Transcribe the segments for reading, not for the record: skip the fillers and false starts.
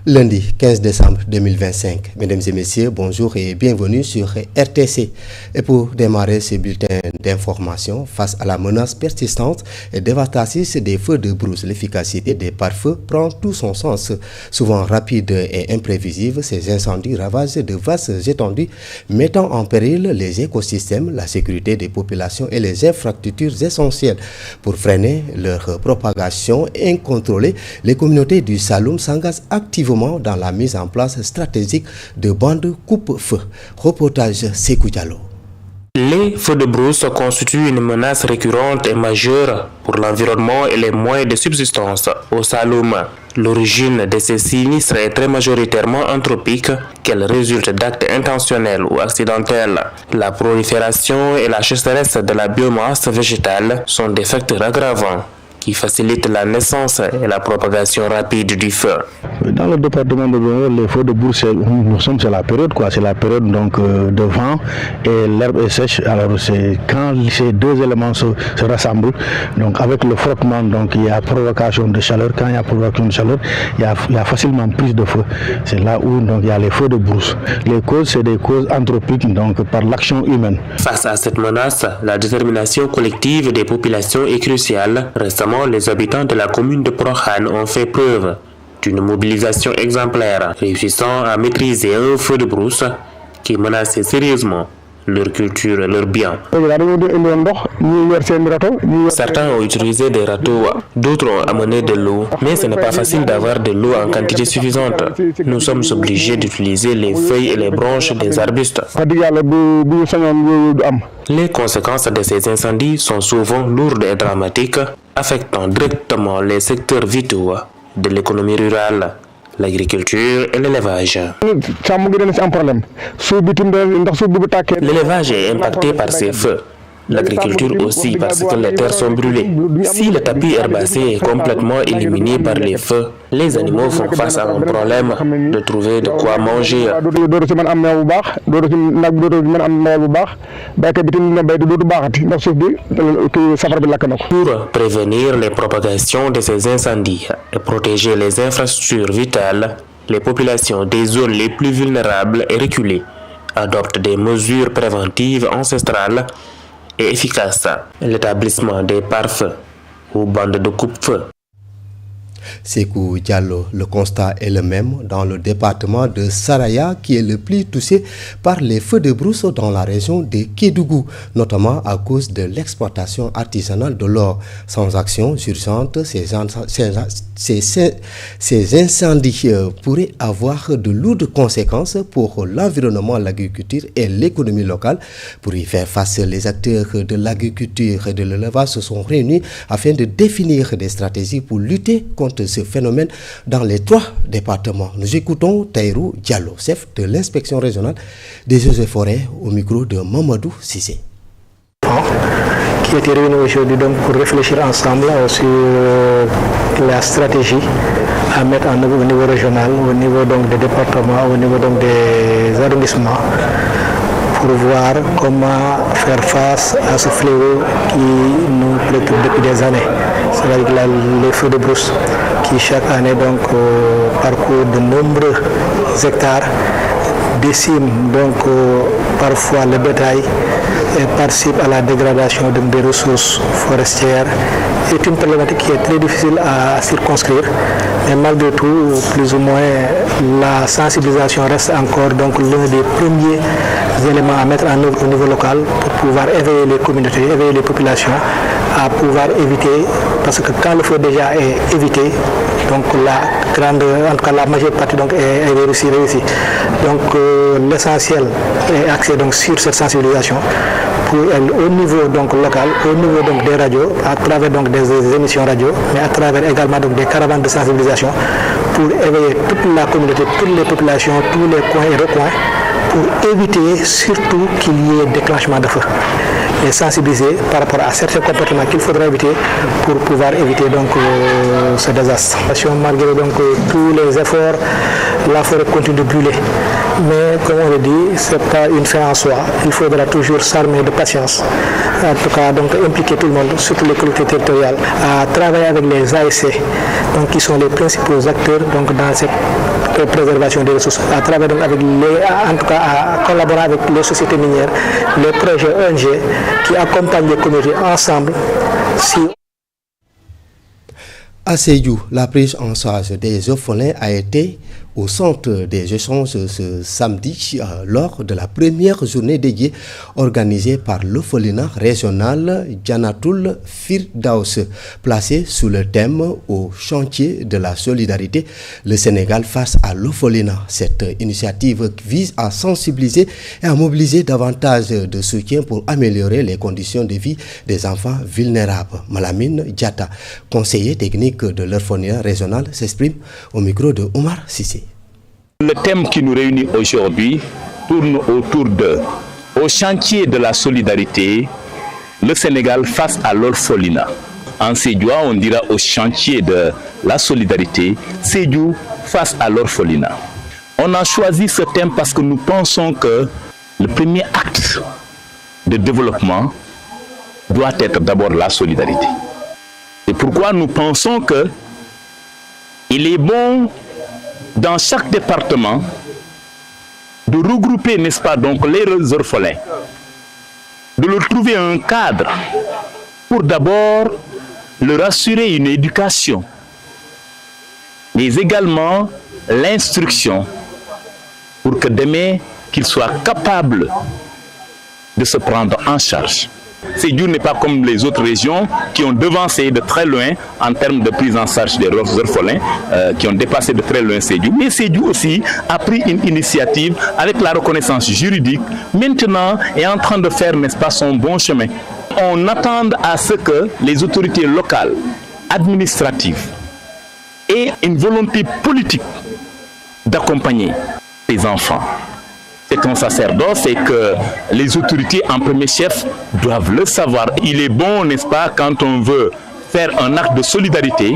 Lundi 15 décembre 2025. Mesdames et messieurs, bonjour et bienvenue sur RTC. Et pour démarrer ce bulletin d'information, face à la menace persistante et dévastatrice des feux de brousse, l'efficacité des pare-feux prend tout son sens. Souvent rapides et imprévisibles, ces incendies ravagent de vastes étendues, mettant en péril les écosystèmes, la sécurité des populations et les infrastructures essentielles. Pour freiner leur propagation incontrôlée, les communautés du Saloum s'engagent activement dans la mise en place stratégique de bandes coupe-feu. Reportage Sékou Diallo. Les feux de brousse constituent une menace récurrente et majeure pour l'environnement et les moyens de subsistance au Saloum. L'origine de ces sinistres est très majoritairement anthropique, qu'elle résulte d'actes intentionnels ou accidentels. La prolifération et la sécheresse de la biomasse végétale sont des facteurs aggravants qui facilite la naissance et la propagation rapide du feu. Dans le département de Bono, les feux de brousse, nous sommes sur la période, c'est la période donc de vent et l'herbe est sèche. Alors c'est quand ces deux éléments se rassemblent, donc avec le frottement, donc il y a provocation de chaleur. Quand il y a provocation de chaleur, il y a facilement prise de feu. C'est là où donc il y a les feux de brousse. Les causes, c'est des causes anthropiques, donc par l'action humaine. Face à cette menace, la détermination collective des populations est cruciale. Récemment, les habitants de la commune de Prohan ont fait preuve d'une mobilisation exemplaire, réussissant à maîtriser un feu de brousse qui menaçait sérieusement leur culture et leurs biens. Certains ont utilisé des râteaux, d'autres ont amené de l'eau, mais ce n'est pas facile d'avoir de l'eau en quantité suffisante. Nous sommes obligés d'utiliser les feuilles et les branches des arbustes. Les conséquences de ces incendies sont souvent lourdes et dramatiques, affectant directement les secteurs vitaux de l'économie rurale, l'agriculture et l'élevage. L'élevage est impacté par ces feux. L'agriculture aussi parce que les terres sont brûlées. Si le tapis herbacé est complètement éliminé par les feux, les animaux font face à un problème de trouver de quoi manger. Pour prévenir les propagations de ces incendies et protéger les infrastructures vitales, les populations des zones les plus vulnérables et reculées adoptent des mesures préventives ancestrales et efficace, l'établissement des pare-feux ou bandes de coupe-feu. Sékou Diallo, le constat est le même dans le département de Saraya qui est le plus touché par les feux de brousse dans la région de Kédougou, notamment à cause de l'exploitation artisanale de l'or. Sans action urgente, ces incendies pourraient avoir de lourdes conséquences pour l'environnement, l'agriculture et l'économie locale. Pour y faire face, les acteurs de l'agriculture et de l'élevage se sont réunis afin de définir des stratégies pour lutter contre ce phénomène dans les 3 départements. Nous écoutons Taïrou Diallo, chef de l'inspection régionale des eaux et forêts, au micro de Mamadou Cissé. Qui était réunis aujourd'hui donc pour réfléchir ensemble sur la stratégie à mettre en œuvre au niveau régional, au niveau donc des départements, au niveau donc des arrondissements, pour voir comment faire face à ce fléau qui nous préoccupe depuis des années. C'est-à-dire les feux de brousse qui chaque année donc parcourent de nombreux hectares, déciment donc parfois le bétail et participent à la dégradation des ressources forestières. C'est une problématique qui est très difficile à circonscrire, mais malgré tout, plus ou moins, la sensibilisation reste encore donc l'un des premiers éléments à mettre en œuvre au niveau local pour pouvoir éveiller les communautés, éveiller les populations à pouvoir éviter, parce que quand le feu déjà est évité, donc en tout cas la majeure partie donc est réussie. Donc l'essentiel est axé donc sur cette sensibilisation pour au niveau donc local, au niveau donc des radios, à travers donc des émissions radio, mais à travers également donc des caravanes de sensibilisation pour éveiller toute la communauté, toutes les populations, tous les coins et recoins, pour éviter surtout qu'il y ait déclenchement de feu et sensibiliser par rapport à certains comportements qu'il faudra éviter pour pouvoir éviter donc ce désastre. Malgré donc tous les efforts, la forêt continue de brûler. Mais comme on le dit, ce n'est pas une fin en soi. Il faudra toujours s'armer de patience. En tout cas, donc impliquer tout le monde, surtout les collectivités territoriales, à travailler avec les ASC, donc, qui sont les principaux acteurs donc, dans cette préservation des ressources, à travailler donc, avec en tout cas à collaborer avec les sociétés minières, les projets ONG qui accompagnent les communautés ensemble. À Sédhiou, la prise en charge des orphelins a été au centre des échanges ce samedi lors de la première journée dédiée organisée par l'orphelinat régional Jannatul Firdaus, placée sous le thème au chantier de la solidarité, le Sénégal face à l'orphelinat. Cette initiative vise à sensibiliser et à mobiliser davantage de soutien pour améliorer les conditions de vie des enfants vulnérables. Malamine Diatta, conseiller technique de l'orphelinat régional, s'exprime au micro de Omar Sissé. Le thème qui nous réunit aujourd'hui tourne autour au chantier de la solidarité, le Sénégal face à l'orphelinat. En Sédhiou, on dira au chantier de la solidarité, Sédhiou face à l'orphelinat. On a choisi ce thème parce que nous pensons que le premier acte de développement doit être d'abord la solidarité. C'est pourquoi nous pensons que il est bon dans chaque département de regrouper, n'est-ce pas, donc les orphelins, de leur trouver un cadre pour d'abord leur assurer une éducation, mais également l'instruction pour que demain qu'ils soient capables de se prendre en charge. Sédhiou n'est pas comme les autres régions qui ont devancé de très loin en termes de prise en charge des orphelins, qui ont dépassé de très loin Sédhiou. Mais Sédhiou aussi a pris une initiative avec la reconnaissance juridique. Maintenant est en train de faire, n'est-ce pas, son bon chemin. On attend à ce que les autorités locales, administratives, aient une volonté politique d'accompagner ces enfants. C'est un sacerdoce, c'est que les autorités en premier chef doivent le savoir. Il est bon, n'est-ce pas, quand on veut faire un acte de solidarité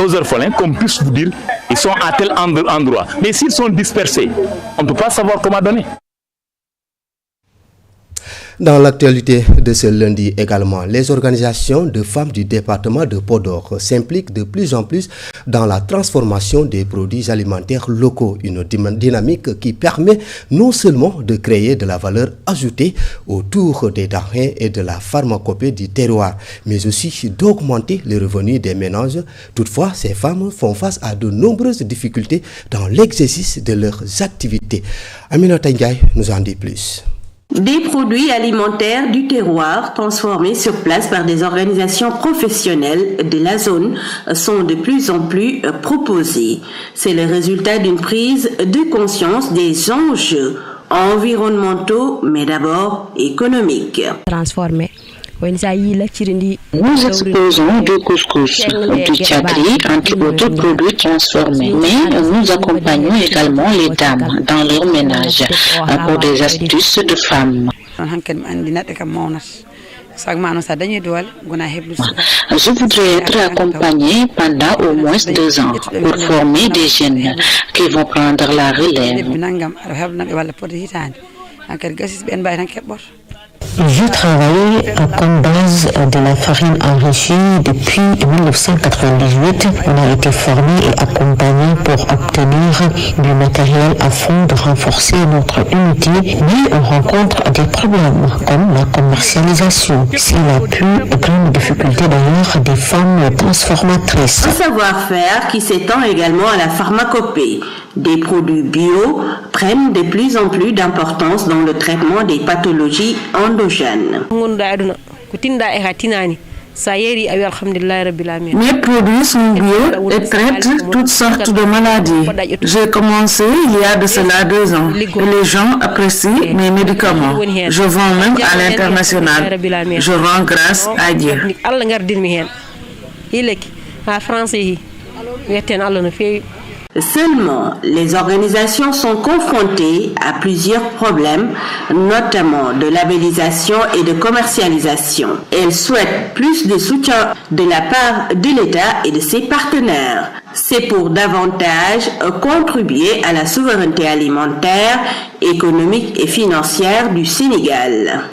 aux orphelins, qu'on puisse vous dire, ils sont à tel endroit. Mais s'ils sont dispersés, on ne peut pas savoir comment donner. Dans l'actualité de ce lundi également, les organisations de femmes du département de Podor s'impliquent de plus en plus dans la transformation des produits alimentaires locaux, une dynamique qui permet non seulement de créer de la valeur ajoutée autour des denrées et de la pharmacopée du terroir, mais aussi d'augmenter les revenus des ménages. Toutefois, ces femmes font face à de nombreuses difficultés dans l'exercice de leurs activités. Aminata Ndiaye nous en dit plus. Des produits alimentaires du terroir transformés sur place par des organisations professionnelles de la zone sont de plus en plus proposés. C'est le résultat d'une prise de conscience des enjeux environnementaux, mais d'abord économiques. Transformés. Nous exposons du couscous, du tchadri, entre autres produits transformés, mais nous accompagnons également les dames dans leur ménage pour des astuces de femmes. Je voudrais être accompagnée pendant au moins 2 ans pour former des jeunes qui vont prendre la relève. Je travaille comme base de la farine enrichie depuis 1998. On a été formé et accompagné pour obtenir du matériel afin de renforcer notre unité, mais on rencontre des problèmes comme la commercialisation. C'est la plus grande difficulté d'ailleurs des femmes transformatrices. Un savoir-faire qui s'étend également à la pharmacopée. Des produits bio prennent de plus en plus d'importance dans le traitement des pathologies endogènes. Mes produits sont bio et traitent toutes sortes de maladies. J'ai commencé il y a de cela 2 ans et les gens apprécient mes médicaments. Je vends même à l'international. Je rends grâce à Dieu. Seulement, les organisations sont confrontées à plusieurs problèmes, notamment de labellisation et de commercialisation. Elles souhaitent plus de soutien de la part de l'État et de ses partenaires. C'est pour davantage contribuer à la souveraineté alimentaire, économique et financière du Sénégal.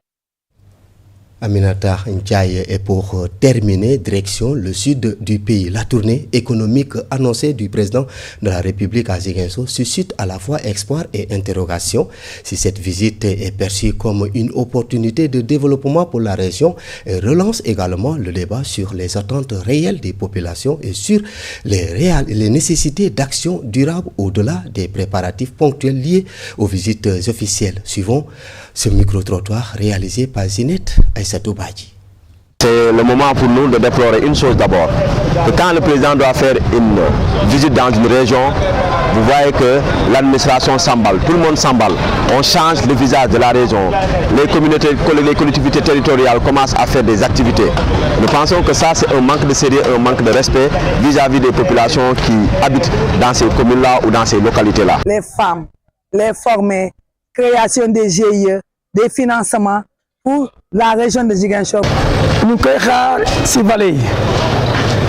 Aminata Ndiaye. Et pour terminer, direction le sud du pays. La tournée économique annoncée du président de la République à Ziguinchor suscite à la fois espoir et interrogation. Si cette visite est perçue comme une opportunité de développement pour la région, elle relance également le débat sur les attentes réelles des populations et sur les nécessités d'action durable au-delà des préparatifs ponctuels liés aux visites officielles. Suivons ce micro-trottoir réalisé par Zinette Aïssatou Badji. C'est le moment pour nous de déplorer une chose d'abord, que quand le président doit faire une visite dans une région, vous voyez que l'administration s'emballe, tout le monde s'emballe, on change le visage de la région, les collectivités territoriales commencent à faire des activités. Nous pensons que ça c'est un manque de sérieux, un manque de respect vis-à-vis des populations qui habitent dans ces communes-là ou dans ces localités-là. Les femmes, les formés, création des GIE, des financements pour la région de Ziguinchor. Nous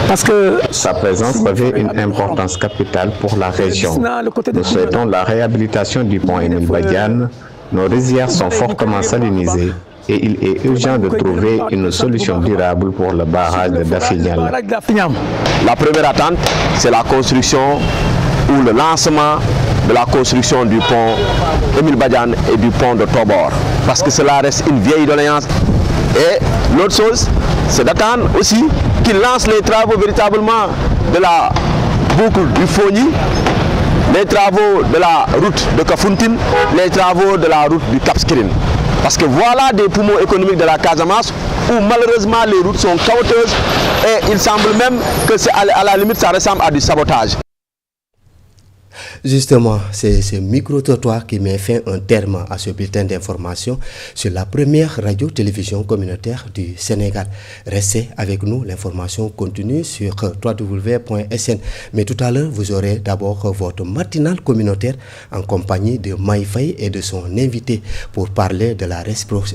parce que sa présence revêt une importance capitale pour la région. Nous souhaitons la réhabilitation du pont Émile Badiane. Nos rizières sont fortement salinisées et il est urgent de trouver une solution durable pour le barrage de Dafignan. La première attente, c'est la construction ou le lancement de la construction du pont Émile Badiane et du pont de Tobor, parce que cela reste une vieille doléance. Et l'autre chose, c'est d'attendre aussi qu'il lance les travaux véritablement de la boucle du Fogny, les travaux de la route de Kafountine, les travaux de la route du Cap Skirring. Parce que voilà des poumons économiques de la Casamance où malheureusement les routes sont chaotiques et il semble même que à la limite ça ressemble à du sabotage. Justement, c'est ce micro-trottoir qui met fin un terme à ce bulletin d'information sur la première radio-télévision communautaire du Sénégal. Restez avec nous, l'information continue sur www.sn. Mais tout à l'heure, vous aurez d'abord votre matinale communautaire en compagnie de Maïfaï et de son invité pour parler de la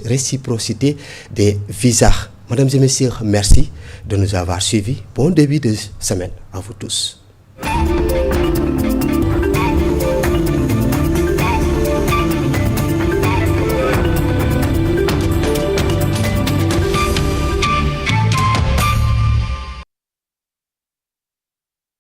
réciprocité des visas. Mesdames et messieurs, merci de nous avoir suivis. Bon début de semaine à vous tous.